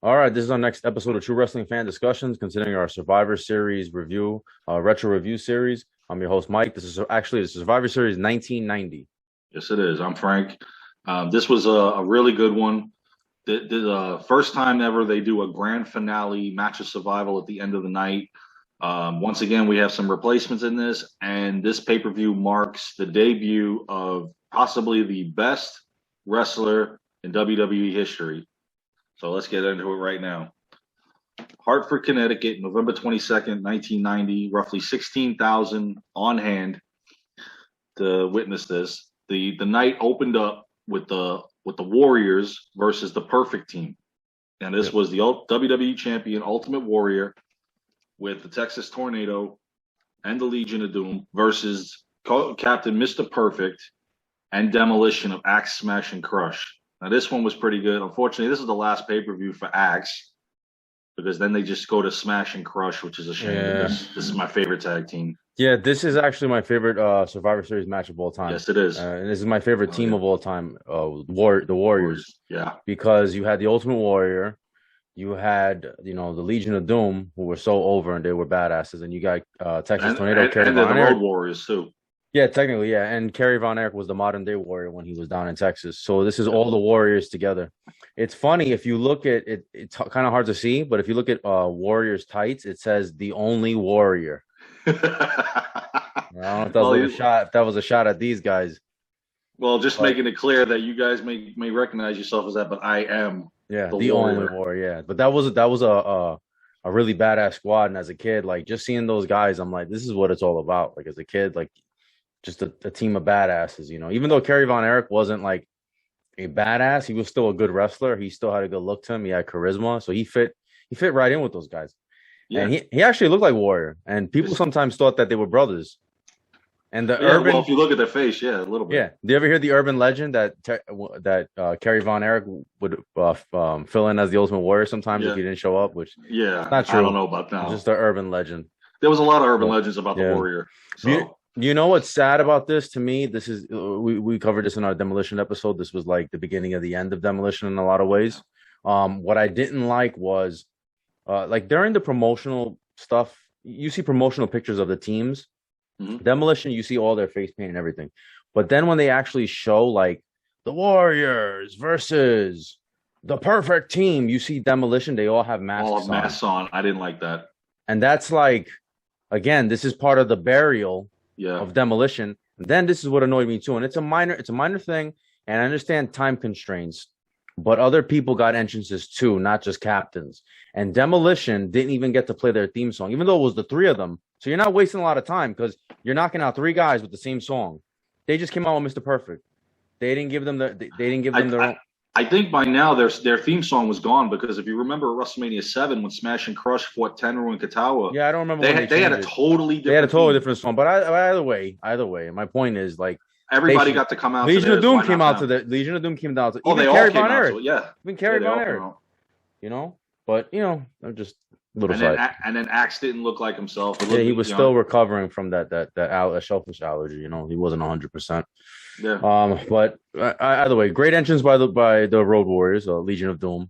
All right, this is our next episode of True Wrestling Fan Discussions, considering our Survivor Series review, retro review series. I'm your host, Mike. This is actually the Survivor Series 1990. Yes, it is. I'm Frank. This was a really good one. The first time ever they do a grand finale match of survival at the end of the night. Once again, we have some replacements in this, and this pay-per-view marks the debut of possibly the best wrestler in WWE history. So let's get into it right now. Hartford, Connecticut, November 22nd, 1990, roughly 16,000 on hand to witness this. The night opened up with the Warriors versus the Perfect Team, and this was the WWE Champion Ultimate Warrior with the Texas Tornado and the Legion of Doom versus Captain Mr. Perfect and Demolition of Axe Smash and Crush. Now this one was pretty good. Unfortunately, this is the last pay-per-view for Axe because then they just go to Smash and Crush, which is a shame. Yeah. This is my favorite tag team. Yeah, this is actually my favorite Survivor Series match of all time. Yes, it is. And this is my favorite team of all time, the Warriors. Yeah. Because you had the Ultimate Warrior, you had, the Legion of Doom, who were so over and they were badasses, and you got Texas Tornado, and the Road Warriors too. Yeah, technically, yeah. And Kerry Von Erich was the modern day Warrior when he was down in Texas. So this is all the Warriors together. It's funny if you look at it. It's kind of hard to see, but if you look at Warriors tights, it says the only Warrior. I don't know if that was a shot. If that was a shot at these guys. Well, just making it clear that you guys may recognize yourself as that, but I am the only Warrior. Yeah, but that was a really badass squad. And as a kid, like just seeing those guys, I'm like, this is what it's all about. Like as a kid, like just a team of badasses. Even though Kerry Von Erich wasn't like a badass, he was still a good wrestler. He still had a good look to him. He had charisma, so he fit right in with those guys. Yeah. And he actually looked like Warrior, and people sometimes thought that they were brothers. And well, if you look at their face, a little bit. Yeah. Do you ever hear the urban legend that Kerry Von Erich would fill in as the Ultimate Warrior sometimes if he didn't show up? Which not true. I don't know about that. Just an urban legend. There was a lot of urban legends about the Warrior. So. You know what's sad about this to me? This is we covered this in our Demolition episode. This was like the beginning of the end of Demolition in a lot of ways. What I didn't like was like during the promotional stuff, you see promotional pictures of the teams. Mm-hmm. Demolition, you see all their face paint and everything. But then when they actually show like the Warriors versus the Perfect Team, you see Demolition, they all have masks on. All have masks on. I didn't like that. And that's like, again, this is part of the burial of Demolition. And then this is what annoyed me too. And it's a minor thing. And I understand time constraints, but other people got entrances too, not just captains. And Demolition didn't even get to play their theme song, even though it was the three of them. So you're not wasting a lot of time because you're knocking out three guys with the same song. They just came out with Mr. Perfect. They didn't give them their own. I think by now their theme song was gone because if you remember WrestleMania 7 when Smash and Crush fought Tenryu and Katawa. Yeah, I don't remember. They had a totally different song. But either way, my point is like everybody got to come out. Legion of Doom came out to the Legion of Doom came down to. Oh, they all came out to it. Yeah, even Kerry Von Erich. But I'm just. And then Axe didn't look like himself. He was still recovering from that shellfish allergy. He wasn't 100%. Yeah. But either way, great entrance by the Road Warriors, Legion of Doom.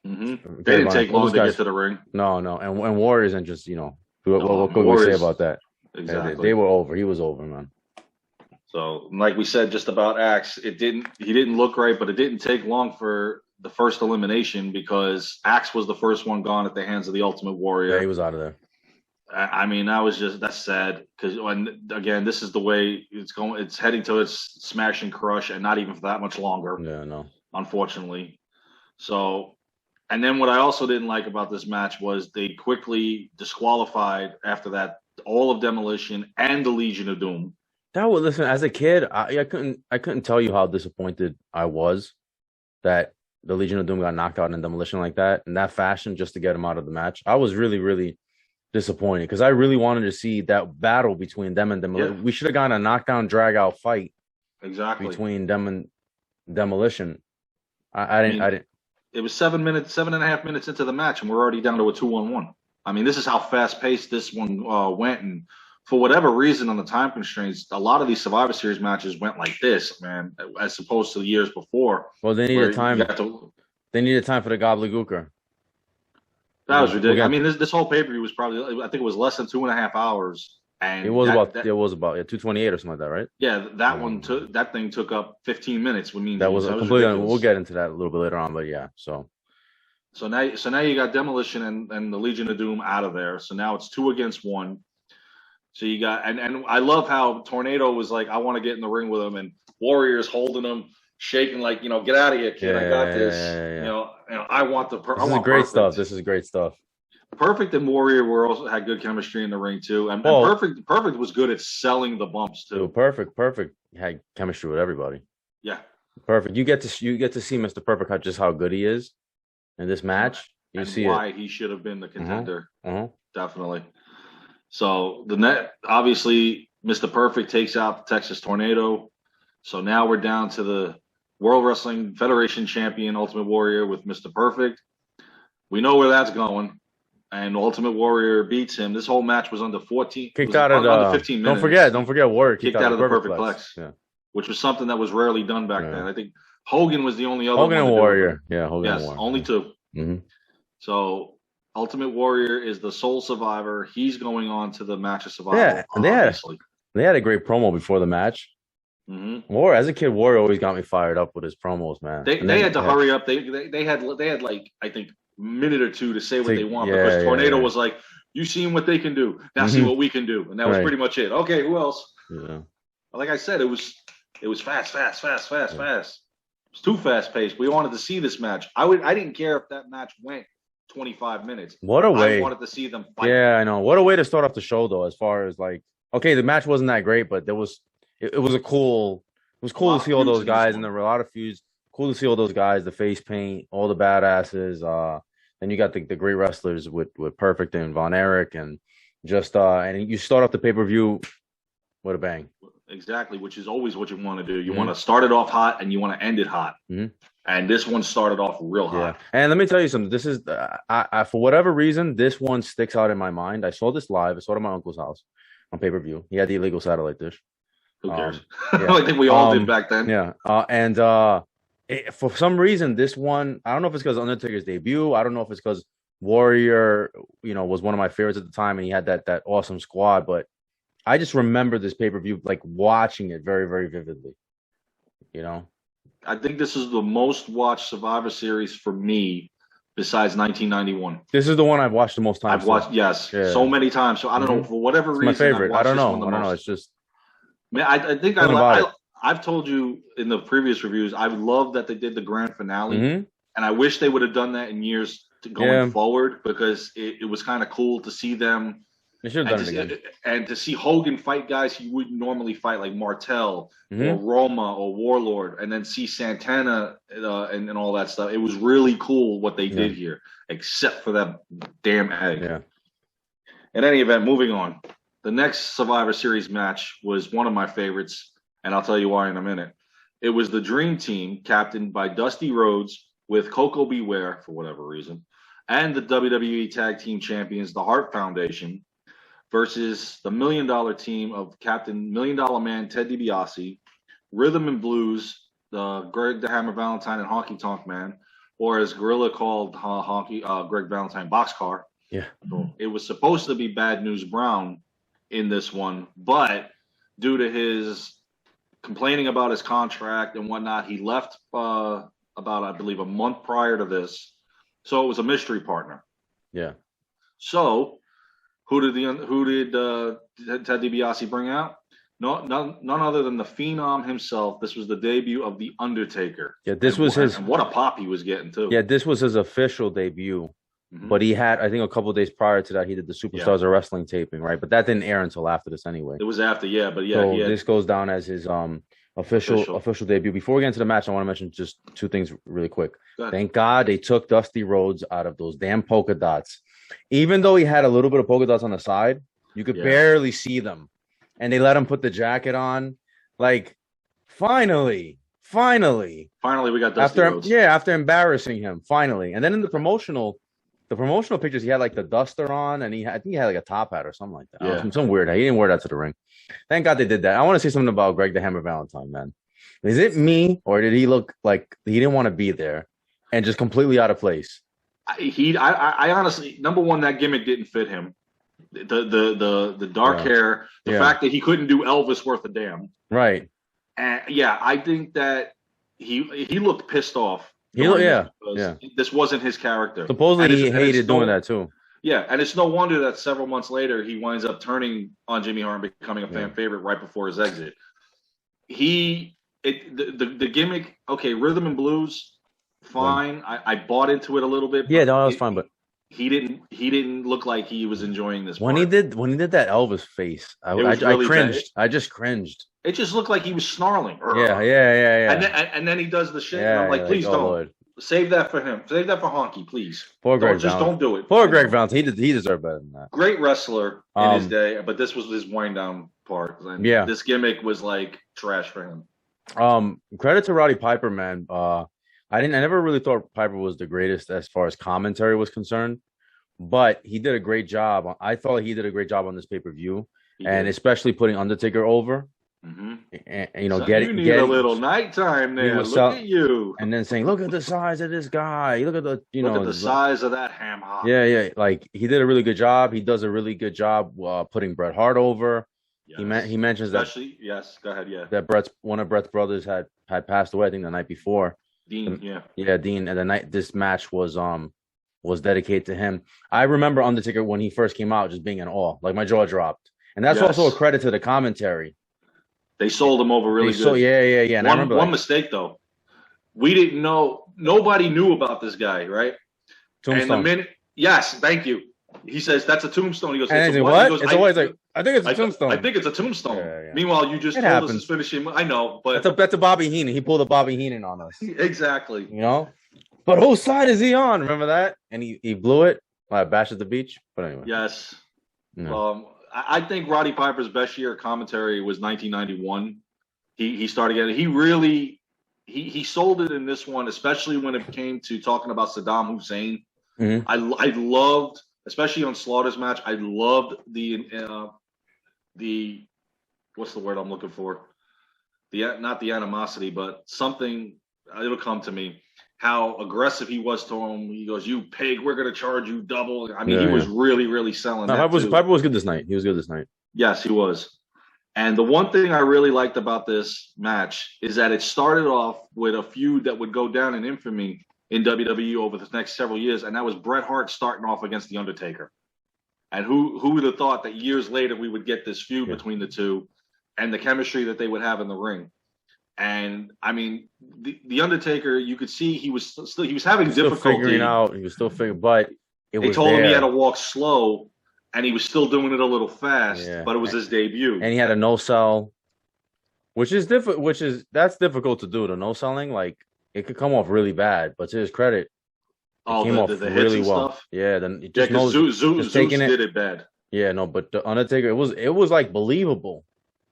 Mm-hmm. They didn't take long to get to the ring. No, and Warriors and just what could we say about that? Exactly. They were over. He was over, man. So, like we said, just about Axe, he didn't look right, but it didn't take long for the first elimination because Axe was the first one gone at the hands of the Ultimate Warrior. Yeah, he was out of there. I mean, that's sad because again, this is the way it's going. It's heading to its Smash and Crush, and not even for that much longer. Yeah, no. Unfortunately. So, and then what I also didn't like about this match was they quickly disqualified after that all of Demolition and the Legion of Doom. Listen, as a kid, I couldn't tell you how disappointed I was that the Legion of Doom got knocked out in Demolition like that in that fashion just to get him out of the match. I was really, really disappointed because I really wanted to see that battle between them and Demolition. Yeah. We should have gotten a knockdown, drag out fight between them and Demolition. I didn't. It was 7.5 minutes into the match, and we're already down to a 2-on-1. I mean, this is how fast paced this one went, and for whatever reason, on the time constraints, a lot of these Survivor Series matches went like this, man, as opposed to the years before. Well, they needed time. They needed time for the Gobbledygooker. That was ridiculous. I mean, this whole pay-per-view was probably, I think it was less than 2.5 hours. And it was about 228 or something like that, right? Yeah, that thing took up 15 minutes with me. That was completely. We'll get into that a little bit later on, but yeah. So now you got Demolition and the Legion of Doom out of there. So now it's 2 against 1. So you got and I love how Tornado was like, I want to get in the ring with him, and Warrior's holding him, shaking like, get out of here, kid. I got this. Yeah. I want the. This is great stuff. This is great stuff. Perfect and Warrior also had good chemistry in the ring too, and Perfect was good at selling the bumps too. Perfect had chemistry with everybody. Yeah, Perfect. You get to see Mr. Perfect just how good he is in this match. You see why he should have been the contender. Definitely. So obviously Mr. Perfect takes out the Texas Tornado. So now we're down to the World Wrestling Federation champion Ultimate Warrior with Mr. Perfect. We know where that's going. And Ultimate Warrior beats him. This whole match was under 14. Kicked out of 15 minutes. Don't forget Warrior kicked out of the Perfect Plex. Which was something that was rarely done back then. I think Hogan was the only other Hogan and Warrior. Yeah, Hogan and Warrior. Only 2. Mm-hmm. So Ultimate Warrior is the sole survivor. He's going on to the match of survival. Yeah, and they had a great promo before the match. Mm-hmm. As a kid, Warrior always got me fired up with his promos, man. They had to hurry up. They had like, I think, minute or 2 to say what they want, because Tornado was like, you seen what they can do, now see what we can do, and that was pretty much it. Okay, who else? Like I said, it was fast. It was too fast paced. We wanted to see this match. I didn't care if that match went 25 minutes. What a way! I wanted to see them fight. Yeah, I know. What a way to start off the show, though. As far as like, okay, the match wasn't that great, but it was cool. It was cool to see all those guys, and there were a lot of feuds. Cool to see all those guys, the face paint, all the badasses. Then you got the great wrestlers with Perfect and Von Erich, and just and you start off the pay-per-view with a bang. Exactly, which is always what you want to do. You want to start it off hot, and you want to end it hot. And this one started off real hot. And let me tell you something. This is I for whatever reason, this one sticks out in my mind. I saw this live. I saw it at my uncle's house on pay-per-view. He had the illegal satellite dish. Who cares? I think we all did back then. Yeah. For some reason, this one, I don't know if it's because Undertaker's debut. I don't know if it's because Warrior, was one of my favorites at the time, and he had that awesome squad. But I just remember this pay-per-view, like watching it very, very vividly. I think this is the most watched Survivor Series for me, besides 1991. This is the one I've watched the most times. I've watched, so many times. So I don't know, for whatever reason. My favorite. I don't know. It's just. Man, I think I've told you in the previous reviews, I love that they did the grand finale, and I wish they would have done that in years going forward, because it was kind of cool to see them. They should have done it again. And to see Hogan fight guys he wouldn't normally fight, like Martel or Roma or Warlord, and then see Santana and all that stuff. It was really cool what they did here, except for that damn egg. Yeah. In any event, moving on. The next Survivor Series match was one of my favorites, and I'll tell you why in a minute. It was the Dream Team, captained by Dusty Rhodes, with Coco Beware, for whatever reason, and the WWE Tag Team Champions, the Hart Foundation, versus the $1 Million team of Captain $1 Million Man Ted DiBiase, Rhythm and Blues, the Greg the Hammer Valentine and Honky Tonk Man, or as Gorilla called Greg Valentine, Boxcar. Yeah. It was supposed to be Bad News Brown in this one, but due to his complaining about his contract and whatnot, he left about, I believe, a month prior to this. So it was a mystery partner. Yeah. So who did Ted DiBiase bring out? None other than the Phenom himself. This was the debut of the Undertaker. Yeah, this was his. And what a pop he was getting too. Yeah, this was his official debut. But he had, I think, a couple of days prior to that, he did the Superstars of Wrestling taping, right? But that didn't air until after this anyway. It was after, So this goes down as his official debut. Before we get into the match, I want to mention just 2 things really quick. Thank God they took Dusty Rhodes out of those damn polka dots. Even though he had a little bit of polka dots on the side, you could barely see them. And they let him put the jacket on. Like, finally, we got Dusty Rhodes. Yeah, after embarrassing him, finally. And then in the promotional pictures, he had like the duster on, and I think he had like a top hat or something like that. Yeah. Some weird hat. He didn't wear that to the ring. Thank God they did that. I want to say something about Greg the Hammer Valentine, man. Is it me, or did he look like he didn't want to be there and just completely out of place? I honestly, number one, that gimmick didn't fit him. The dark hair, the fact that he couldn't do Elvis worth a damn. Right. And yeah, I think that he looked pissed off. This wasn't his character. Supposedly he hated doing that too. Yeah, and it's no wonder that several months later he winds up turning on Jimmy Hart and becoming a fan favorite right before his exit. The gimmick, okay, rhythm and blues, fine. I bought into it a little bit. Yeah, no, that was fine, but he didn't look like he was enjoying this. When he did that Elvis face, I cringed. I just cringed. It just looked like he was snarling. Yeah. And then he does the shit. And I'm like, please don't. Lord. Save that for him. Save that for Honky, please. Poor Greg Just don't do it. Poor Greg Valentine. He deserved better than that. Great wrestler in his day, but this was his wind down part. And this gimmick was like trash for him. Credit to Roddy Piper, man. I never really thought Piper was the greatest as far as commentary was concerned, but he did a great job. I thought he did a great job on this pay-per-view, and especially putting Undertaker over. Mm-hmm. And, you need a little nighttime there. Look at you. And then saying, look at the size of this guy. Look at the look at the size of that ham hock. Yeah. Like he did a really good job. He does a really good job putting Bret Hart over. Yes. He mentions especially, yes, go ahead, that one of Bret's brothers had passed away, I think the night before. Dean, Dean, and the night this match was dedicated to him. I remember Undertaker when he first came out just being in awe. Like my jaw dropped. And that's also a credit to the commentary. They sold him over really good. Yeah. And I remember one mistake though. We didn't know. Nobody knew about this guy, right? Tombstone. And yes, thank you. He says that's a tombstone. He goes, it's what? He goes, it's always like, I think it's a tombstone. I think it's a tombstone. Yeah. Meanwhile, you just told us his finishing. I know, but that's a Bobby Heenan. He pulled a Bobby Heenan on us. Exactly. But whose side is he on? Remember that? And he blew it. Bash at the beach. But anyway. Yes. I think Roddy Piper's best year of commentary was 1991. He started getting. He really he sold it in this one, especially when it came to talking about Saddam Hussein. Mm-hmm. I loved, especially on Slaughter's match. I loved the what's the word I'm looking for? Not the animosity, but something. It'll come to me. How aggressive he was to him. He goes, "You pig, we're going to charge you double." I mean, he was really, really selling. No, Piper was good this night. He was good this night. Yes, he was. And the one thing I really liked about this match is that it started off with a feud that would go down in infamy in WWE over the next several years, and that was Bret Hart starting off against The Undertaker. And who would have thought that years later we would get this feud between the two and the chemistry that they would have in the ring. And I mean, the Undertaker, you could see he was having difficulty figuring out. He was still figuring, but they told him he had to walk slow, and he was still doing it a little fast. Yeah. But it was his debut, and he had a no sell, which is that's difficult to do. The no selling, like it could come off really bad, but to his credit, it came off really well. Stuff? Yeah, then it just knows Zeus did it bad. Yeah, no, but the Undertaker, it was like believable.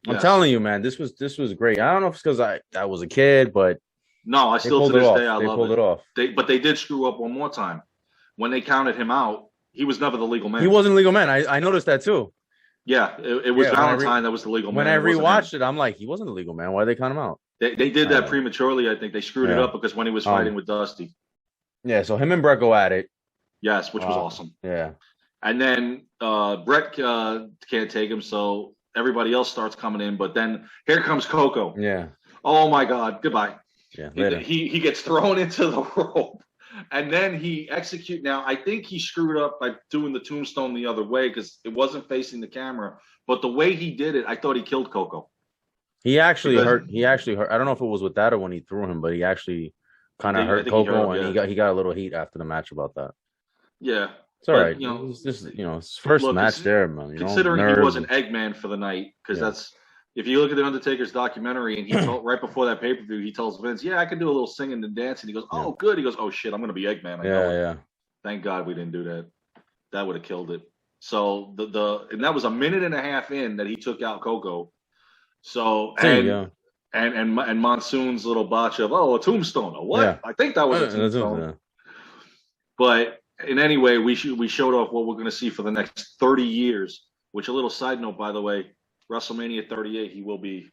I'm telling you, man, this was great. I don't know if it's because I was a kid, but no, I still to this day I love it. They pulled it off. But they did screw up one more time. When they counted him out, he was never the legal man. He wasn't legal man. I noticed that too. Yeah, it was Valentine that was the legal man. When I rewatched it, I'm like, he wasn't the legal man. Why did they count him out? They did that prematurely. I think they screwed it up because when he was fighting with Dusty. Yeah, so him and Bret go at it. Yes, which was awesome. Yeah. And then Bret can't take him, so everybody else starts coming in, but then here comes Coco. Yeah. Oh my God. Goodbye. Yeah. He gets thrown into the rope, and then he execute. Now I think he screwed up by doing the tombstone the other way because it wasn't facing the camera. But the way he did it, I thought he killed Coco. He actually hurt. I don't know if it was with that or when he threw him, but he actually kind of hurt Coco, and he got a little heat after the match about that. Yeah. It's all right. It was just his first match there, man. Considering he was an Eggman for the night, because that's if you look at the Undertaker's documentary, and he told right before that pay-per-view, he tells Vince, "Yeah, I can do a little singing and dancing." He goes, "Oh, good." He goes, "Oh shit, I'm gonna be Eggman." Yeah. Thank God we didn't do that. That would have killed it. So and that was a minute and a half in that he took out Coco. So and Monsoon's little botch of a tombstone or what? Yeah. I think that was a tombstone. Yeah. But in any way, we showed off what we're going to see for the next 30 years. Which a little side note, by the way, WrestleMania 38, he will be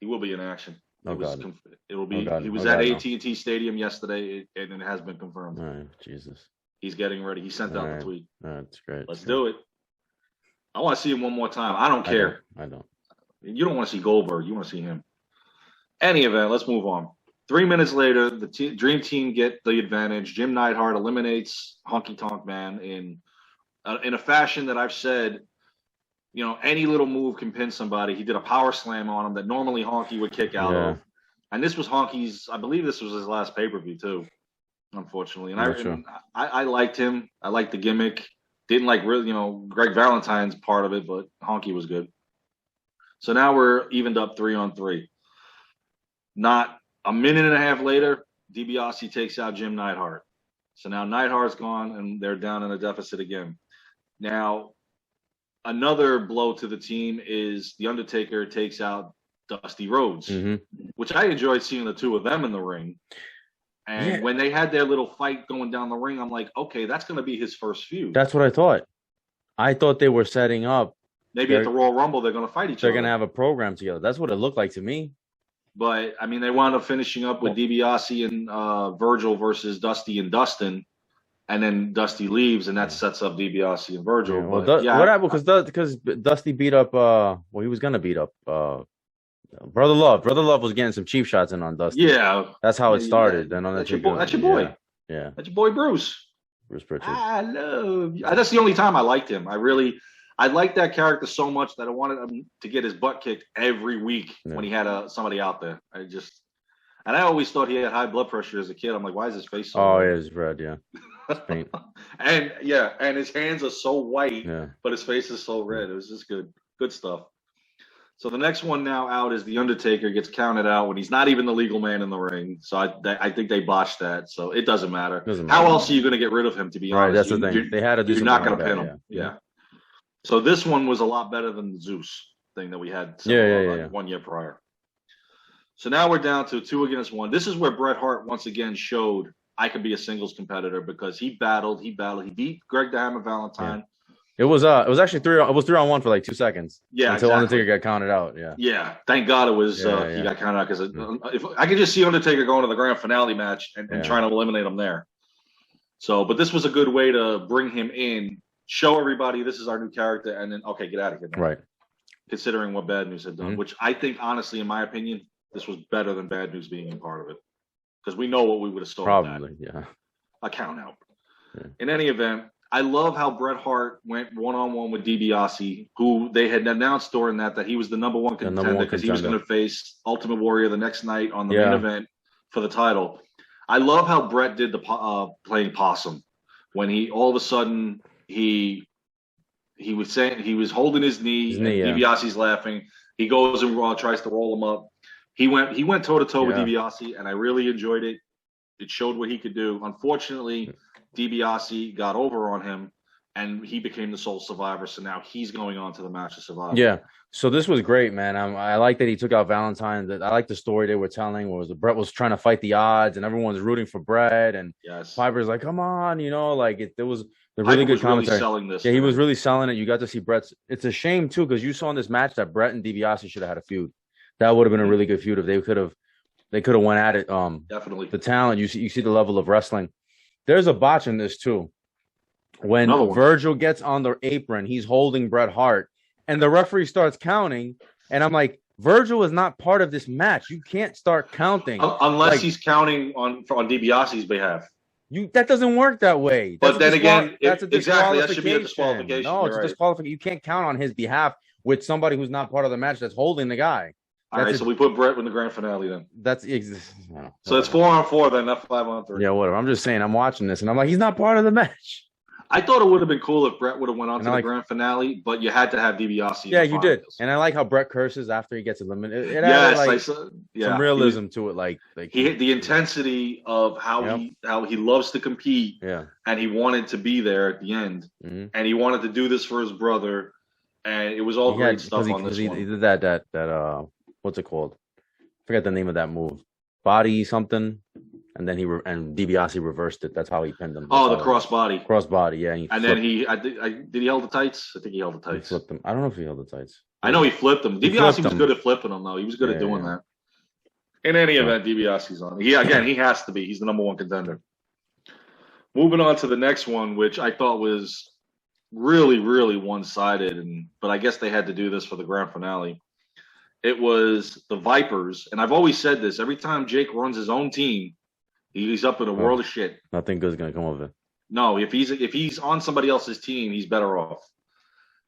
in action. It will be. He was at AT&T Stadium yesterday, and it has been confirmed. All right, Jesus. He's getting ready. He sent out the tweet. That's great. Let's do it. I want to see him one more time. I don't care. I don't. You don't want to see Goldberg. You want to see him. Any event, let's move on. 3 minutes later, the Dream Team get the advantage. Jim Neidhart eliminates Honky Tonk Man in a fashion that I've said, any little move can pin somebody. He did a power slam on him that normally Honky would kick out of. And this was Honky's, I believe this was his last pay-per-view too, unfortunately. And I liked him. I liked the gimmick. Didn't like really, Greg Valentine's part of it, but Honky was good. So now we're evened up 3-on-3. Not a minute and a half later, DiBiase takes out Jim Neidhart. So now Neidhart's gone, and they're down in a deficit again. Now, another blow to the team is the Undertaker takes out Dusty Rhodes, which I enjoyed seeing the two of them in the ring. And when they had their little fight going down the ring, I'm like, okay, that's going to be his first feud. That's what I thought. I thought they were setting up. Maybe at the Royal Rumble, they're going to fight each other. They're going to have a program together. That's what it looked like to me. But, I mean, they wound up finishing up with DiBiase and Virgil versus Dusty and Dustin. And then Dusty leaves, and that sets up DiBiase and Virgil. Yeah, what happened? Because Dusty beat up, he was going to beat up Brother Love. Brother Love was getting some cheap shots in on Dusty. Yeah. That's how it started. Yeah. And that's your boy. Yeah. That's your boy, Bruce. Bruce Pritchard. I love you. That's the only time I liked him. I liked that character so much that I wanted him to get his butt kicked every week when he had somebody out there. And I always thought he had high blood pressure as a kid. I'm like, why is his face so red? Yeah, it's red, yeah. It's paint. and his hands are so white, but his face is so red. It was just good stuff. So the next one now out is the Undertaker gets counted out when he's not even the legal man in the ring. So I think they botched that. So it doesn't matter. How else are you going to get rid of him, to be honest? Right, that's the thing. They had to do something. You're not going to pin him. Yeah. So this one was a lot better than the Zeus thing that we had 1 year prior. So now we're down to 2 against 1. This is where Bret Hart once again showed I could be a singles competitor because he battled. He beat Greg the Hammer Valentine. It was actually 3-on-1 for like 2 seconds. Yeah, until Undertaker got counted out. Yeah. Yeah. Thank God it was he got counted out because if I could just see Undertaker going to the grand finale match and trying to eliminate him there. So, but this was a good way to bring him in, show everybody this is our new character, and then get out of here. Right. Considering what Bad News had done, which I think honestly, in my opinion, this was better than Bad News being a part of it. Because we know what we would have started. Probably, a count out. Yeah. In any event, I love how Bret Hart went one-on-one with DiBiase, who they had announced during that he was the number one contender because he was going to face Ultimate Warrior the next night on the main event for the title. I love how Bret did the playing possum when he all of a sudden he was saying he was holding his knee and DiBiase's laughing. He goes and tries to roll him up. He went toe-to-toe with DiBiase, and I really enjoyed it. It showed what he could do. Unfortunately, DiBiase got over on him, and he became the sole survivor. So now he's going on to the match to survive. Yeah. So this was great, man. I like that he took out Valentine. I like the story they were telling was Bret was trying to fight the odds, and everyone's rooting for Bret. And Piper's like, come on, there was the really good commentary. Really selling this, he was really selling it. You got to see Bret's. It's a shame, too, because you saw in this match that Bret and DiBiase should have had a feud. That would have been a really good feud if they could have went at it. Definitely. The talent, you see the level of wrestling. There's a botch in this too. When Virgil gets on the apron, he's holding Bret Hart, and the referee starts counting, and I'm like, Virgil is not part of this match. You can't start counting unless he's counting on DiBiase's behalf. That doesn't work that way. But then again, that's a disqualification. That should be a disqualification. No, it's a disqualification. You can't count on his behalf with somebody who's not part of the match that's holding the guy. All right, so we put Bret in the grand finale then. So it's 4-on-4 then, not 5-on-3. Yeah, whatever. I'm just saying, I'm watching this, and I'm like, he's not part of the match. I thought it would have been cool if Bret would have went on to the grand finale, but you had to have DiBiase. Yeah, you did. And I like how Bret curses after he gets eliminated. It added some realism to it. The intensity of how he loves to compete, and he wanted to be there at the end, and he wanted to do this for his brother, and it was all great stuff on this one. He did that what's it called? I forget the name of that move. Body something, and then DiBiase reversed it. That's how he pinned him. The crossbody. Crossbody, yeah. And then did he hold the tights? I think he held the tights. He flipped them. I don't know if he held the tights. I know he flipped them. DiBiase was good at flipping them, though. He was good at doing that. In any event, DiBiase's on. He has to be. He's the number one contender. Moving on to the next one, which I thought was really, really one-sided, but I guess they had to do this for the grand finale. It was the Vipers, and I've always said this: every time Jake runs his own team, he's up in a Oh, world of shit. nothing good's gonna come of it. No, if he's on somebody else's team, he's better off.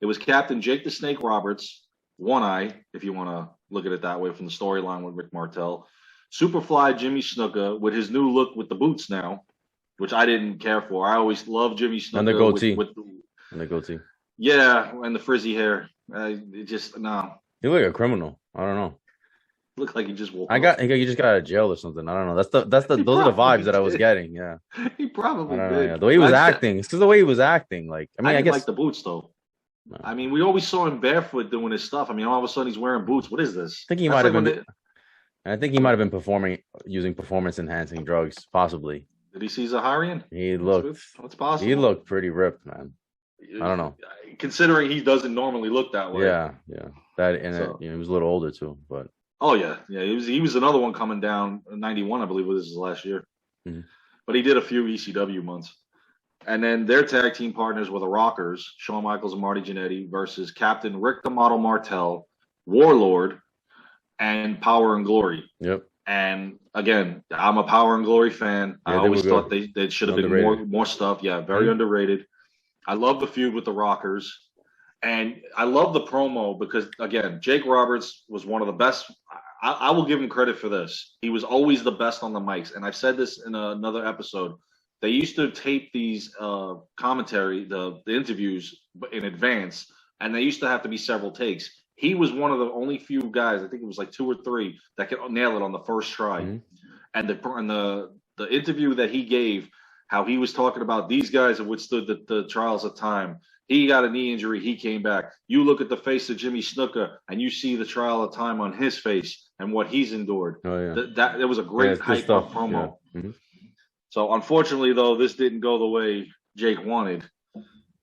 It was Captain Jake the Snake Roberts, One Eye, if you want to look at it that way from the storyline with Rick Martel, Superfly Jimmy Snuka with his new look with the boots now, which I didn't care for. I always loved Jimmy Snuka And the goatee. with And the goatee. yeah, and the frizzy hair. It just no. You look like a criminal. I don't know. Looked like he just woke up. You just got out of jail or something. I don't know. Those are the vibes that I was getting. Yeah. He probably I don't did. know, yeah. The way he was acting. It's because the way he was acting. Like, I didn't guess like the boots though. No. I mean, we always saw him barefoot doing his stuff. I mean, all of a sudden he's wearing boots. What is this? I think he might have been. I think he might have been using performance enhancing drugs, possibly. Did he see Zaharian? He looked. What's possible? He looked pretty ripped, man. I don't know. Considering he doesn't normally look that way. Yeah. That and he was a little older too, but. Oh yeah. He was another one coming down. 91, I believe, was his last year. Mm-hmm. But he did a few ECW months. And then their tag team partners were the Rockers, Shawn Michaels and Marty Jannetty, versus Captain Rick the Model Martel, Warlord, and Power and Glory. Yep. And again, I'm a Power and Glory fan. Yeah, I always thought they should have been more stuff. Yeah, very underrated. I love the feud with the Rockers. And I love the promo because, again, Jake Roberts was one of the best. I will give him credit for this. He was always the best on the mics. And I've said this in another episode. They used to tape these commentary, the interviews in advance, and they used to have to be several takes. He was one of the only few guys, I think it was like 2 or 3, that could nail it on the first try. Mm-hmm. And the interview that he gave, how he was talking about these guys have withstood the trials of time. He got a knee injury. He came back. You look at the face of Jimmy Snuka, and you see the trial of time on his face and what he's endured. Oh, yeah. That was a great hype up promo. Yeah. Mm-hmm. So unfortunately, though, this didn't go the way Jake wanted.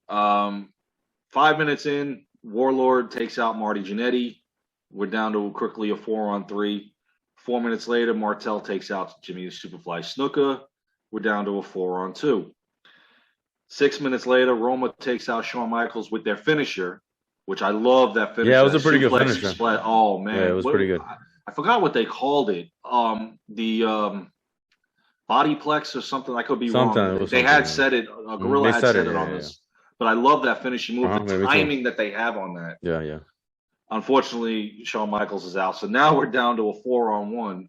5 minutes in, Warlord takes out Marty Jannetty. We're down to quickly a 4-on-3. 4 minutes later, Martel takes out Jimmy Superfly Snuka. We're down to a 4-on-2. 6 minutes later, Roma takes out Shawn Michaels with their finisher, which I love that finisher. Yeah, it was a pretty good finisher. Oh, man. Yeah, it was pretty good. I forgot what they called it. Bodyplex or something. I could be wrong. They had said it. Gorilla had said it on this. But I love that finishing move. The timing that they have on that. Yeah. Unfortunately, Shawn Michaels is out. So now we're down to a 4-on-1.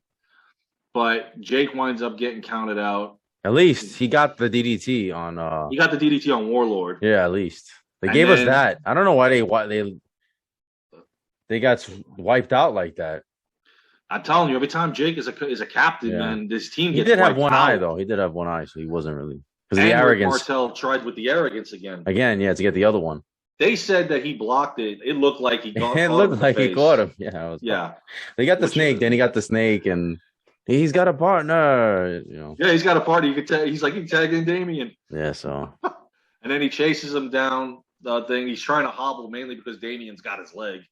But Jake winds up getting counted out. At least he got the DDT on. He got the DDT on Warlord. Yeah, at least they gave us that. I don't know why they got wiped out like that. I'm telling you, every time Jake is a captain, man, this team gets. He did have one eye though. He did have one eye, so he wasn't really because the arrogance. Martel tried with the arrogance again. Yeah, to get the other one. They said that he blocked it. It looked like he got. It looked like he caught him. Yeah, yeah. They got the snake. Then he got the snake, and he's got a partner. Yeah, he's got a partner. You could tell. He's like he tagged in Damien. Yeah, so. And then he chases him down the thing. He's trying to hobble mainly because Damien's got his leg.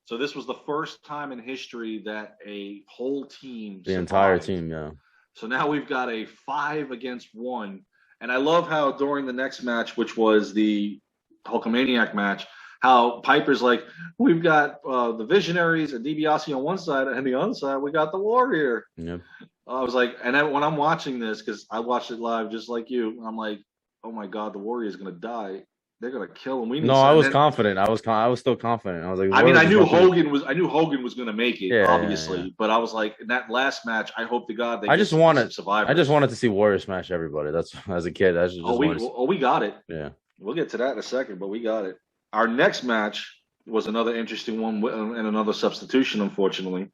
So this was the first time in history that a whole team survived. Entire team, yeah. So now we've got a 5-against-1. And I love how during the next match, which was the Hulkamaniac match, how Piper's like, we've got the Visionaries and DiBiase on one side, and the other side, we got the Warrior. Yep. I was like, and then when I'm watching this, because I watched it live just like you, I'm like, oh my God, the Warrior is going to die. They're gonna kill him. I was confident. I was still confident. I was like, I knew Hogan was gonna make it, obviously. Yeah. But I was like, in that last match, I hope to God I just wanted to see Warrior smash everybody. That's as a kid. We got it. Yeah, we'll get to that in a second, but we got it. Our next match was another interesting one and another substitution. Unfortunately,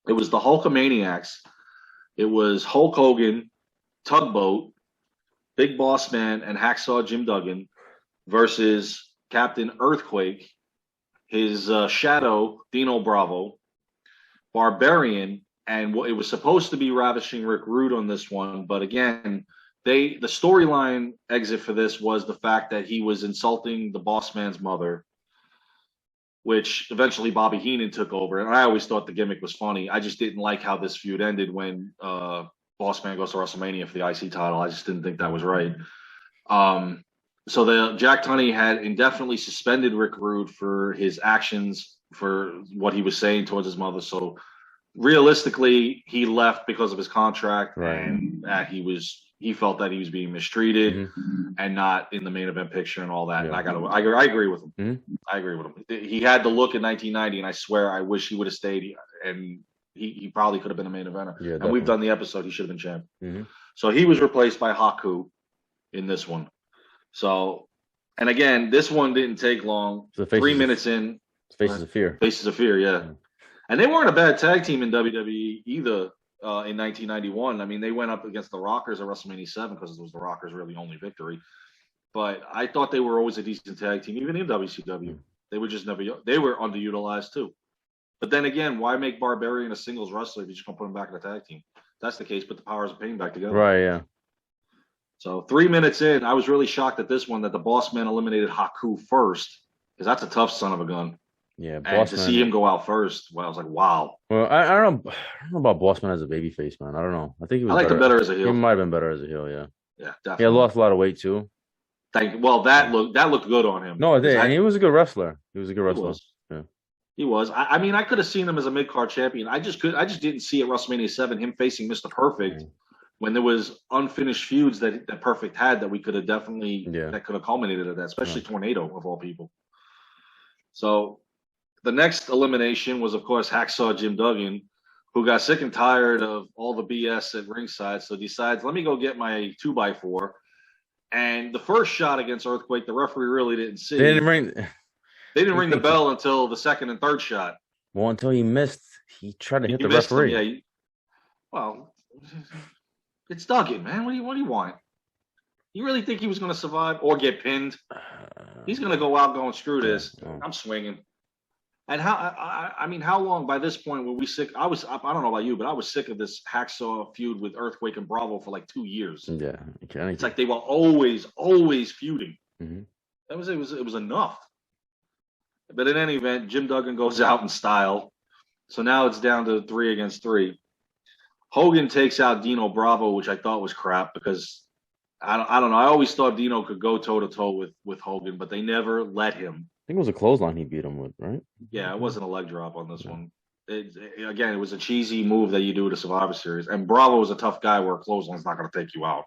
it was the Hulkamaniacs. It was Hulk Hogan, Tugboat, Big Boss Man, and Hacksaw Jim Duggan versus Captain Earthquake, his shadow, Dino Bravo, Barbarian, and it was supposed to be Ravishing Rick Rude on this one, but again, the storyline exit for this was the fact that he was insulting the boss man's mother, which eventually Bobby Heenan took over, and I always thought the gimmick was funny. I just didn't like how this feud ended when Boss Man goes to WrestleMania for the IC title. I just didn't think that was right. So the Jack Tunney had indefinitely suspended Rick Rude for his actions, for what he was saying towards his mother. So realistically, he left because of his contract, and he felt that he was being mistreated and not in the main event picture and all that. Yeah. And I agree with him. I agree with him. He had the look in 1990, and I swear I wish he would have stayed. And he probably could have been a main eventer. Yeah, and we've done the episode. He should have been champ. So he was replaced by Haku in this one. So, and again, this one didn't take long. So 3 minutes in. Faces of Fear. Faces of Fear, yeah. And they weren't a bad tag team in WWE either in 1991. I mean, they went up against the Rockers at WrestleMania 7 because it was the Rockers' really only victory. But I thought they were always a decent tag team, even in WCW. They were just they were underutilized too. But then again, why make Barbarian a singles wrestler if you're just going to put him back in a tag team? If that's the case, put the Powers of Pain back together. Right, yeah. So 3 minutes in, I was really shocked at this one that the Boss Man eliminated Haku first, because that's a tough son of a gun. Yeah, and to see him go out first, well, I was like, wow. Well, I don't know about Boss Man as a babyface, man. I don't know. I think he was. I liked him better as a heel. He might have been better as a heel, yeah. Yeah, definitely. He had lost a lot of weight too. Well, that looked good on him. No, and he was a good wrestler. He was a good wrestler. Yeah. He was. I mean, I could have seen him as a mid-card champion. I just didn't see at WrestleMania 7 him facing Mr. Perfect when there was unfinished feuds that Perfect had that we could have definitely that could have culminated at that, especially Tornado of all people. So the next elimination was, of course, Hacksaw Jim Duggan, who got sick and tired of all the BS at ringside, so decides, let me go get my 2x4. And the first shot against Earthquake, the referee really didn't see. They didn't ring the bell until the second and third shot. Well, until he missed. He tried to hit the referee. Well, it's Duggan, man. What do you want? You really think he was going to survive or get pinned? He's going to go out going, screw this. I'm swinging. And how long by this point were we sick? I don't know about you, but I was sick of this Hacksaw feud with Earthquake and Bravo for like 2 years. Yeah. It's like they were always feuding. It was enough. But in any event, Jim Duggan goes out in style. So now it's down to 3 against 3. Hogan takes out Dino Bravo, which I thought was crap because I don't know. I always thought Dino could go toe-to-toe with Hogan, but they never let him. I think it was a clothesline he beat him with, right? Yeah, it wasn't a leg drop on this one. It was a cheesy move that you do to Survivor Series. And Bravo was a tough guy where a clothesline's not going to take you out.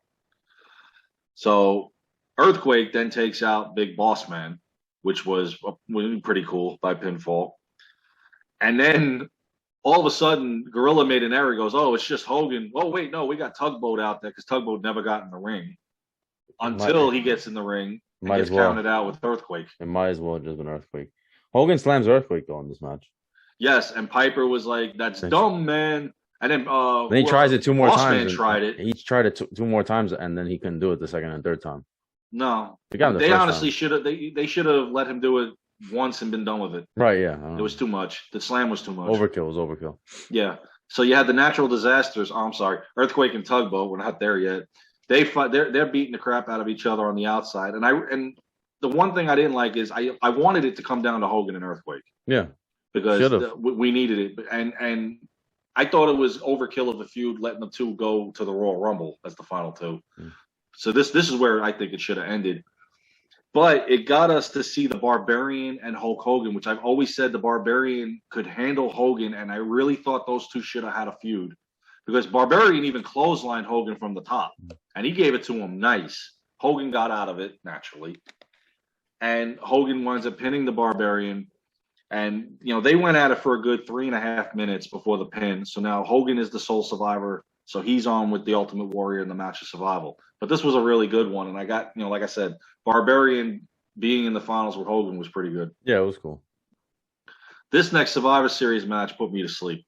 So Earthquake then takes out Big Boss Man, which was pretty cool by pinfall. And then all of a sudden, Gorilla made an error. He goes, oh, it's just Hogan. Oh, wait, no, we got Tugboat out there because Tugboat never got in the ring until he gets in the ring and gets counted out with Earthquake. It might as well have just been Earthquake. Hogan slams Earthquake, though, in this match. Yes, and Piper was like, that's dumb, man. And then he tries it 2 more times. Man tried it. He tried it 2 more times, and then he couldn't do it the second and third time. No. They honestly should have. They should have let him do it once and been done with it. Right, yeah. It was too much. The slam was too much. Overkill was overkill. Yeah. So you had the natural disasters. Oh, I'm sorry. Earthquake and Tugboat. We're not there yet. They fight. They're beating the crap out of each other on the outside. And the one thing I didn't like is I wanted it to come down to Hogan and Earthquake. Yeah. Because we needed it. And I thought it was overkill of the feud, letting the two go to the Royal Rumble as the final 2. So this is where I think it should have ended. But it got us to see the Barbarian and Hulk Hogan, which I've always said the Barbarian could handle Hogan, and I really thought those two should have had a feud. Because Barbarian even clotheslined Hogan from the top, and he gave it to him nice. Hogan got out of it, naturally. And Hogan winds up pinning the Barbarian. And, they went at it for a good 3.5 minutes before the pin. So now Hogan is the sole survivor. So he's on with the Ultimate Warrior in the match of survival. But this was a really good one. And I got, like I said, Barbarian being in the finals with Hogan was pretty good. Yeah, it was cool. This next Survivor Series match put me to sleep.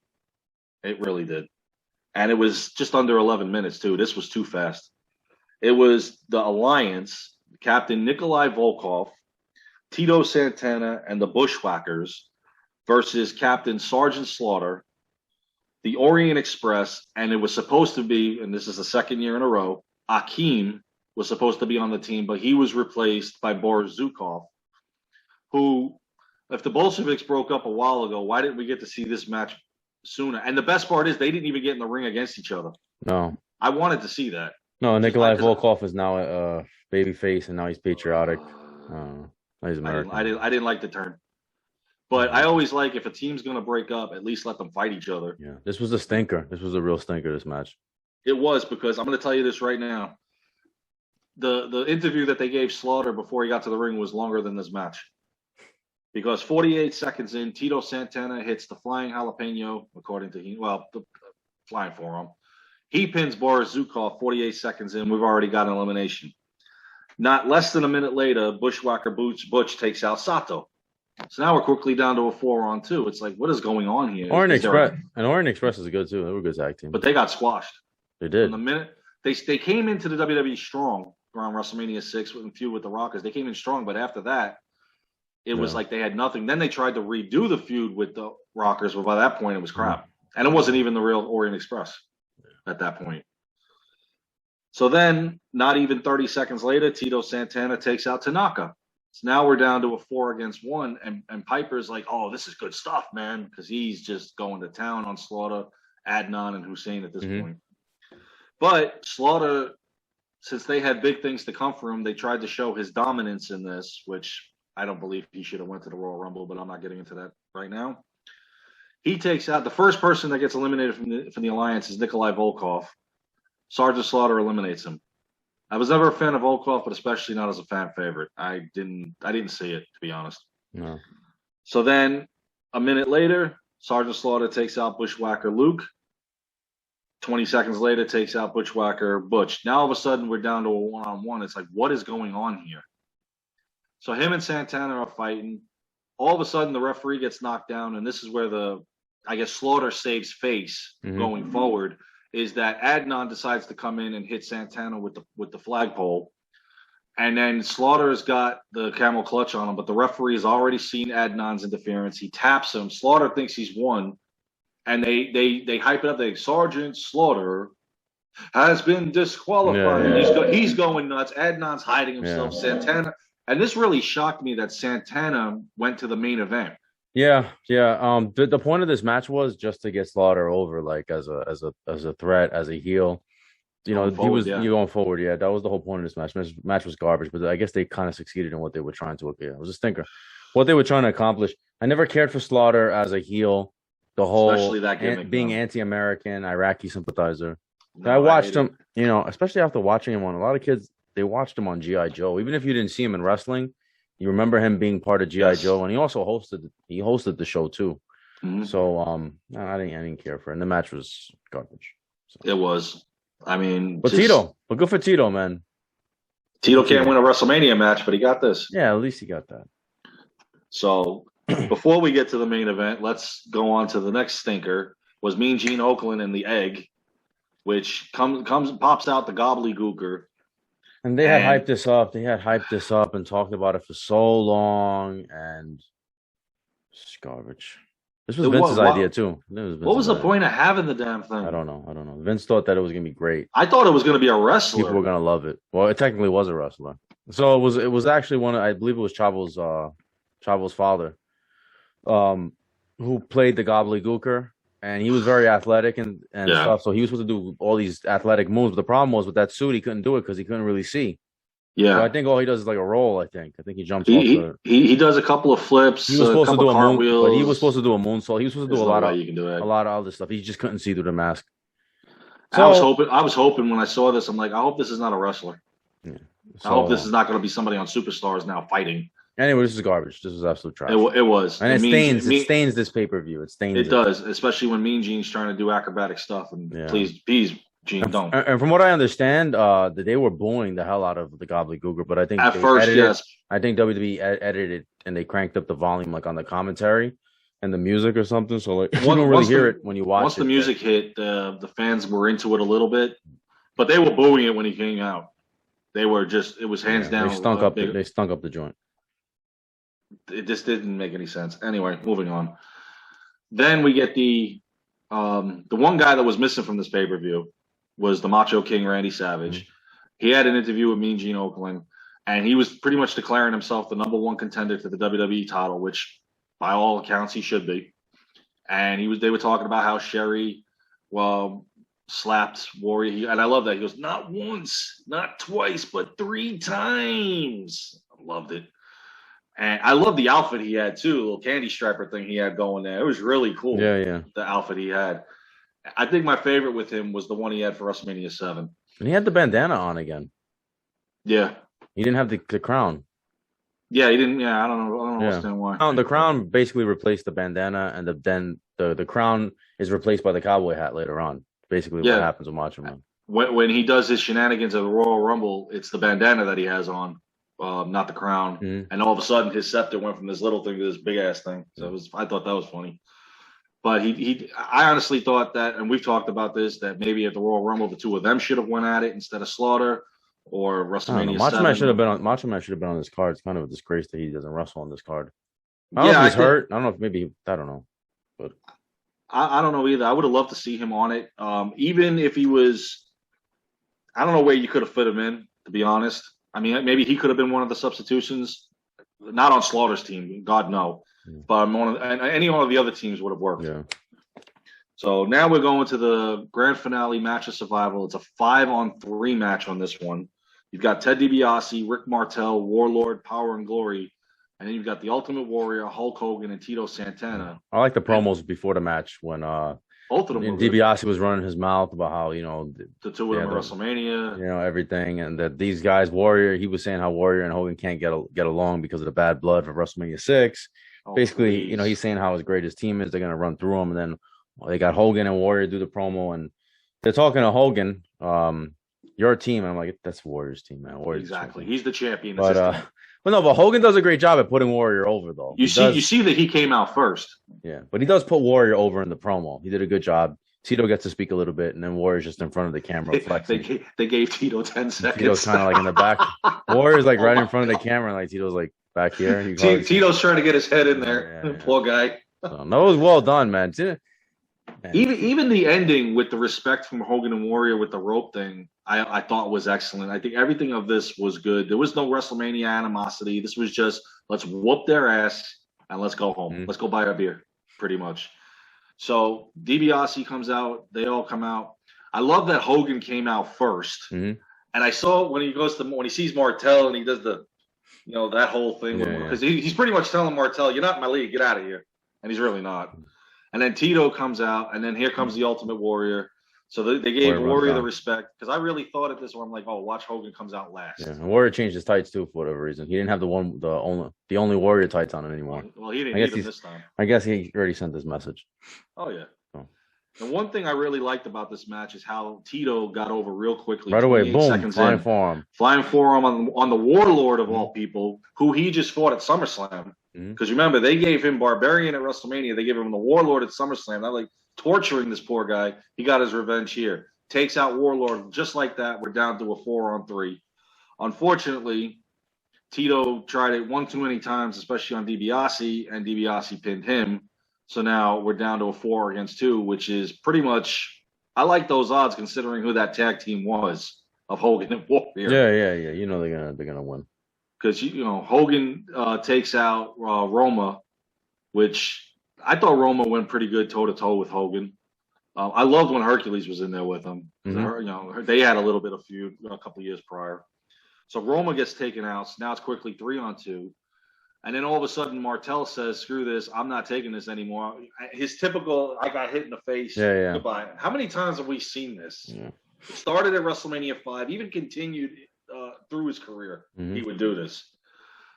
It really did. And it was just under 11 minutes, too. This was too fast. It was the Alliance, Captain Nikolai Volkov, Tito Santana, and the Bushwhackers versus Captain Sergeant Slaughter, the Orient Express, and it was supposed to be, and this is the second year in a row, Akeem was supposed to be on the team, but he was replaced by Boris Zukov, who, if the Bolsheviks broke up a while ago, why didn't we get to see this match sooner? And the best part is they didn't even get in the ring against each other. No. I wanted to see that. No, Just Nikolai because Volkov is now a babyface, and now he's patriotic. Now he's American. I didn't like the turn. But I always like if a team's going to break up, at least let them fight each other. Yeah, this was a stinker. This was a real stinker. This match. It was, because I'm going to tell you this right now. The interview that they gave Slaughter before he got to the ring was longer than this match. Because 48 seconds in, Tito Santana hits the flying jalapeno, according to the flying forearm. He pins Boris Zukov 48 seconds in. We've already got an elimination. Not less than a minute later, Bushwhacker Butch takes out Sato. So now we're quickly down to a 4-on-2. It's like, what is going on here? Orient Express is good too. They were a good tag team. But they got squashed. They did. From the minute they came into the WWE strong around WrestleMania 6 with feud with the Rockers. They came in strong, but after that, it was like they had nothing. Then they tried to redo the feud with the Rockers, but by that point it was crap. And it wasn't even the real Orient Express at that point. So then, not even 30 seconds later, Tito Santana takes out Tanaka. So now we're down to a 4-against-1, and Piper's like, oh, this is good stuff, man, because he's just going to town on Slaughter, Adnan, and Hussein at this point. But Slaughter, since they had big things to come for him, they tried to show his dominance in this, which I don't believe he should have went to the Royal Rumble, but I'm not getting into that right now. He takes out the first person that gets eliminated from the Alliance is Nikolai Volkov. Sergeant Slaughter eliminates him. I was never a fan of Volkov, but especially not as a fan favorite. I didn't see it, to be honest. No. So then, a minute later, Sergeant Slaughter takes out Bushwhacker Luke. 20 seconds later, takes out Bushwhacker Butch. Now, all of a sudden, we're down to a 1-on-1. It's like, what is going on here? So him and Santana are fighting. All of a sudden, the referee gets knocked down, and this is where Slaughter saves face going forward, is that Adnan decides to come in and hit Santana with the flagpole. And then Slaughter's got the camel clutch on him, but the referee has already seen Adnan's interference. He taps him. Slaughter thinks he's won. And they hype it up. Sergeant Slaughter has been disqualified. Yeah. He's going nuts. Adnan's hiding himself. Santana. And this really shocked me that Santana went to the main event. Yeah. The point of this match was just to get Slaughter over, like as a threat, as a heel. You know, going forward. Yeah, that was the whole point of this match. Match was garbage, but I guess they kind of succeeded in what they were trying to. Yeah, it was a stinker. What they were trying to accomplish. I never cared for Slaughter as a heel. The whole being anti-American, Iraqi sympathizer. I watched him, especially after watching him on a lot of kids. They watched him on G.I. Joe. Even if you didn't see him in wrestling, you remember him being part of G.I. Joe, and he also hosted the show too. So I didn't care for it. And the match was garbage. So. It was. I mean, but good for Tito, man. Tito can't win a WrestleMania match, but he got this. Yeah, at least he got that. So before we get to the main event, let's go on to the next stinker. Was Mean Gene Okerlund and the Egg, which pops out the Gobbledygooker. And they had hyped this up. They had hyped this up and talked about it for so long, and it's garbage. This was Vince's idea too. What was the point of having the damn thing? I don't know. Vince thought that it was gonna be great. I thought it was gonna be a wrestler. People were gonna love it. Well, it technically was a wrestler. So it was actually I believe it was Chavo's father, who played the Gobbledygooker, and he was very athletic and stuff. So he was supposed to do all these athletic moves. But the problem was with that suit, he couldn't do it because he couldn't really see. Yeah, so I think all he does is like a roll. I think he jumps. He does a couple of flips. He was supposed to do a cartwheels. But he was supposed to do a moonsault. He was supposed to do a lot of other stuff. He just couldn't see through the mask. So, I was hoping when I saw this, I'm like, I hope this is not a wrestler. Yeah. I hope this is not going to be somebody on Superstars now fighting. Anyway, this is garbage. This is absolute trash. It was, and it stains this pay-per-view. It does, especially when Mean Gene's trying to do acrobatic stuff. And please, Gene, don't. And from what I understand, they were booing the hell out of the Gobbledygooker, but I think at first, yes. I think WWE edited it and they cranked up the volume, like on the commentary and the music or something. So like, you don't really hear it when you watch it. Once the music hit, the fans were into it a little bit, but they were booing it when he came out. They were it was hands down. They stunk up the joint. It just didn't make any sense. Anyway, moving on. Then we get the one guy that was missing from this pay-per-view was the Macho King, Randy Savage. He had an interview with Mean Gene Okerlund, and he was pretty much declaring himself the number one contender to the WWE title, which by all accounts he should be. And they were talking about how Sherry slapped Warrior. And I love that. He goes, not once, not twice, but 3 times. I loved it. And I love the outfit he had too, the little candy striper thing he had going there. It was really cool. Yeah. The outfit he had. I think my favorite with him was the one he had for WrestleMania 7. And he had the bandana on again. Yeah. He didn't have the crown. Yeah, he didn't. Yeah, I don't understand why. The crown basically replaced the bandana, and then the crown is replaced by the cowboy hat later on. Basically, what happens with Macho Man. When he does his shenanigans at the Royal Rumble, it's the bandana that he has on, not the crown. Mm-hmm. And all of a sudden, his scepter went from this little thing to this big ass thing. So I thought that was funny. But I honestly thought that, and we've talked about this, that maybe at the Royal Rumble, the two of them should have went at it instead of Slaughter. Or WrestleMania. Macho Man should have been on this card. It's kind of a disgrace that he doesn't wrestle on this card. I don't know if he's hurt. I don't know if maybe I don't know. But I don't know either. I would have loved to see him on it. Even if he was, I don't know where you could have fit him in, to be honest. I mean, maybe he could have been one of the substitutions. Not on Slaughter's team, God no. But any one of the other teams would have worked. Yeah. So now we're going to the grand finale match of Survival. It's a 5-on-3 match on this one. You've got Ted DiBiase, Rick Martel, Warlord, Power and Glory, and then you've got the Ultimate Warrior, Hulk Hogan, and Tito Santana. I like the promos before the match when both of them. DiBiase was running his mouth about how the two of them at WrestleMania, everything, and that these guys, Warrior, he was saying how Warrior and Hogan can't get along because of the bad blood for WrestleMania 6. Basically, he's saying how as great his team is, they're gonna run through him, and then they got Hogan and Warrior do the promo, and they're talking to Hogan. Your team. I'm like, that's Warrior's team, man. Warrior's exactly. He's the champion. But Hogan does a great job at putting Warrior over, though. You see that he came out first. Yeah, but he does put Warrior over in the promo. He did a good job. Tito gets to speak a little bit, and then Warrior's just in front of the camera flexing. They gave Tito 10 seconds. Tito's kind of like in the back. Warrior's like right in front of the camera, and like Tito's like back here. And Tito's trying to get his head in there. Yeah. Poor guy. So, no, it was well done, man. Even the ending with the respect from Hogan and Warrior with the rope thing, I thought was excellent. I think everything of this was good. There was no WrestleMania animosity. This was just, let's whoop their ass and let's go home. Let's go buy a beer, pretty much. So DiBiase comes out. They all come out. I love that Hogan came out first. And I saw when he sees Martel and he does the, that whole thing. Because he's pretty much telling Martel, you're not in my league. Get out of here. And he's really not. And then Tito comes out, and then here comes the Ultimate Warrior. So they gave Warrior the respect, because I really thought at this one, I'm like, oh, watch Hogan comes out last. Yeah, and Warrior changed his tights too for whatever reason. He didn't have the only Warrior tights on it anymore. Well, he didn't need them this time. I guess he already sent this message. Oh yeah. Oh. The one thing I really liked about this match is how Tito got over real quickly. Right away, boom, flying forearm on the Warlord of all people, who he just fought at SummerSlam. Because remember, they gave him Barbarian at WrestleMania. They gave him the Warlord at SummerSlam. They're like torturing this poor guy. He got his revenge here. Takes out Warlord just like that. We're down to a 4-on-3. Unfortunately, Tito tried it one too many times, especially on DiBiase, and DiBiase pinned him. So now we're down to a 4-against-2, which is pretty much, I like those odds considering who that tag team was of Hogan and Warrior. Yeah. They're gonna win. Because Hogan takes out Roma, which I thought Roma went pretty good toe to toe with Hogan. I loved when Hercules was in there with him. They had a little bit of feud a couple years prior. So Roma gets taken out. So now it's quickly 3-on-2, and then all of a sudden Martel says, "Screw this! I'm not taking this anymore." His typical, "I got hit in the face." Yeah. Goodbye. How many times have we seen this? Yeah. It started at WrestleMania 5, even continued through his career. He would do this.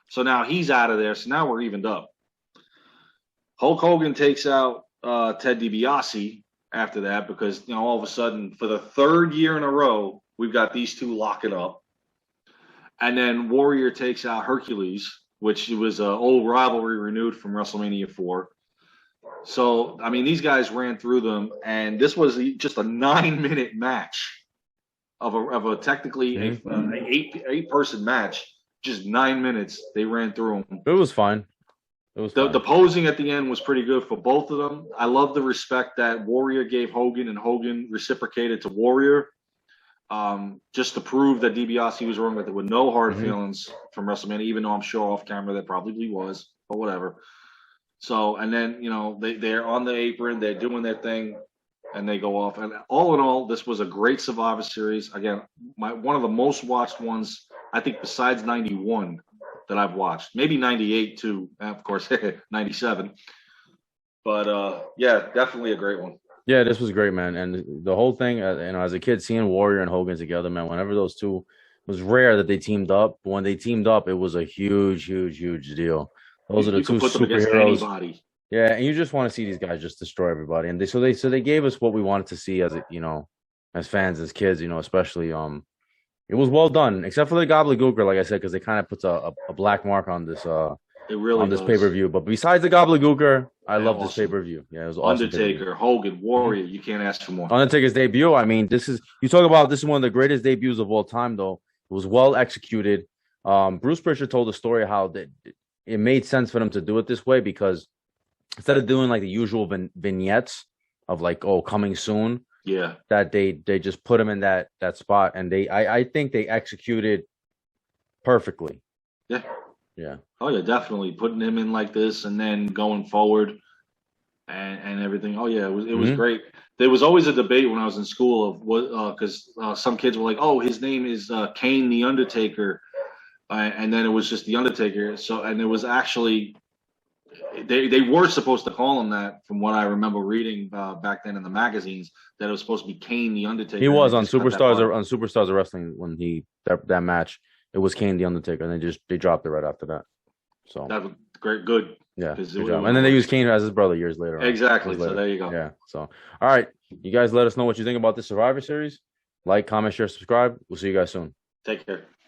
So now he's out of there. So now we're evened up. Hulk Hogan takes out Ted DiBiase after that because, all of a sudden, for the third year in a row, we've got these two locking up. And then Warrior takes out Hercules, which was an old rivalry renewed from WrestleMania 4. So, I mean, these guys ran through them, and this was just a 9-minute match of a technically an eight-person match. Just 9 minutes, they ran through them. It was fine. The posing at the end was pretty good for both of them. I love the respect that Warrior gave Hogan, and Hogan reciprocated to Warrior, just to prove that DiBiase was wrong. That there were no hard feelings from WrestleMania, even though I'm sure off camera there probably was, but whatever. So, and then they're on the apron, they're doing their thing, and they go off. And all in all, this was a great Survivor Series. Again, one of the most watched ones, I think, besides '91 that I've watched. Maybe '98 too, of course, '97. But yeah, definitely a great one. Yeah, this was great, man. And the whole thing, as a kid, seeing Warrior and Hogan together, man, whenever those two, it was rare that they teamed up. But when they teamed up, it was a huge, huge, huge deal. Those are the You two can put them against superheroes. anybody. Yeah, and you just want to see these guys just destroy everybody. And they gave us what we wanted to see as fans, as kids, especially it was well done, except for the Gobbledygooker, like I said, because it kind of puts a black mark on this It really on this does. pay-per-view. But besides the Gobbledygooker, I love this Awesome. pay-per-view. Yeah, it was awesome. Undertaker, Hogan, Warrior. You can't ask for more. Undertaker's debut. I mean, this is one of the greatest debuts of all time, though. It was well executed. Bruce Prichard told the story how that it made sense for them to do it this way because instead of doing like the usual vignettes of like, oh, coming soon, Yeah. that they just put him in that spot, and I think they executed perfectly. Yeah. Yeah. Oh yeah, definitely putting him in like this, and then going forward, and everything. Oh yeah, it was great. There was always a debate when I was in school of what because some kids were like, "Oh, his name is Kane the Undertaker," and then it was just the Undertaker. So and it was actually they were supposed to call him that, from what I remember reading back then in the magazines, that it was supposed to be Kane the Undertaker. He was on Superstars of Wrestling when that match. It was Kane the Undertaker, and they dropped it right after that. So that was great, good. Yeah, good job. And then they used Kane as his brother years later. Exactly. So there you go. Yeah. So all right, you guys, let us know what you think about this Survivor Series. Like, comment, share, subscribe. We'll see you guys soon. Take care.